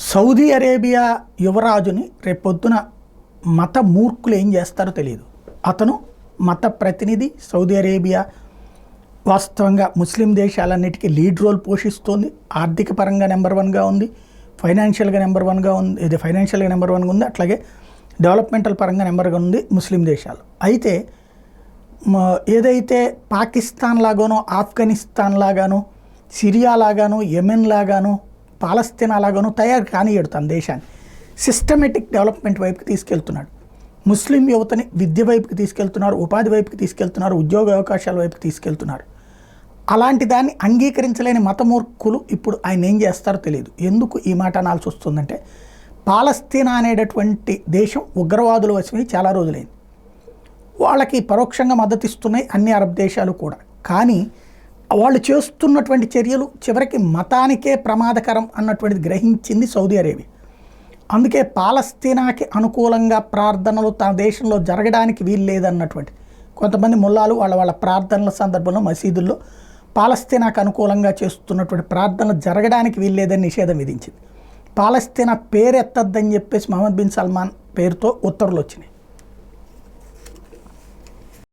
Saudi Arabia యువరాజుని రేపొద్దున మత మూర్ఖులు ఏం చేస్తారో తెలియదు. అతను మత ప్రతినిధి. సౌదీ అరేబియా వాస్తవంగా ముస్లిం దేశాలన్నిటికీ లీడ్ రోల్ పోషిస్తోంది. ఆర్థిక పరంగా నెంబర్ వన్గా ఉంది, ఫైనాన్షియల్గా నెంబర్ వన్గా ఉంది. ఇది ఫైనాన్షియల్గా నెంబర్ వన్గా ఉంది, అట్లాగే డెవలప్మెంటల్ పరంగా నెంబర్ వన్ ఉంది ముస్లిం దేశాలు. అయితే ఏదైతే పాకిస్తాన్ లాగానో, ఆఫ్ఘనిస్తాన్ లాగానో, సిరియా లాగానో, యెమెన్ లాగానో, పాలస్తీనా లాగానో తయారు కానియడు తన దేశాన్ని. సిస్టమేటిక్ డెవలప్మెంట్ వైపుకి తీసుకెళ్తున్నాడు. ముస్లిం యువతని విద్య వైపుకి తీసుకెళ్తున్నారు, ఉపాధి వైపుకి తీసుకెళ్తున్నారు, ఉద్యోగ అవకాశాల వైపుకి తీసుకెళ్తున్నారు. అలాంటి దాన్ని అంగీకరించలేని మతమూర్ఖులు ఇప్పుడు ఆయన ఏం చేస్తారో తెలియదు. ఎందుకు ఈ మాట అనాల్సి వస్తుందంటే, పాలస్తీనా అనేటటువంటి దేశం ఉగ్రవాదుల వశమై చాలా రోజులైంది. వాళ్ళకి పరోక్షంగా మద్దతు ఇస్తున్నాయి అన్ని అరబ్ దేశాలు కూడా. కానీ వాళ్ళు చేస్తున్నటువంటి చర్యలు చివరికి మతానికే ప్రమాదకరం అన్నటువంటిది గ్రహించింది సౌదీ అరేబియా. అందుకే పాలస్తీనాకి అనుకూలంగా ప్రార్థనలు తన దేశంలో జరగడానికి వీలు లేదన్నటువంటి కొంతమంది ముల్లాలు వాళ్ళ ప్రార్థనల సందర్భంలో మసీదుల్లో పాలస్తీనాకు అనుకూలంగా చేస్తున్నటువంటి ప్రార్థనలు జరగడానికి వీలు లేదని నిషేధం విధించింది. పాలస్తీనా పేరు ఎత్తద్దని చెప్పేసి మహమ్మద్ బిన్ సల్మాన్ పేరుతో ఉత్తర్వులు వచ్చినాయి.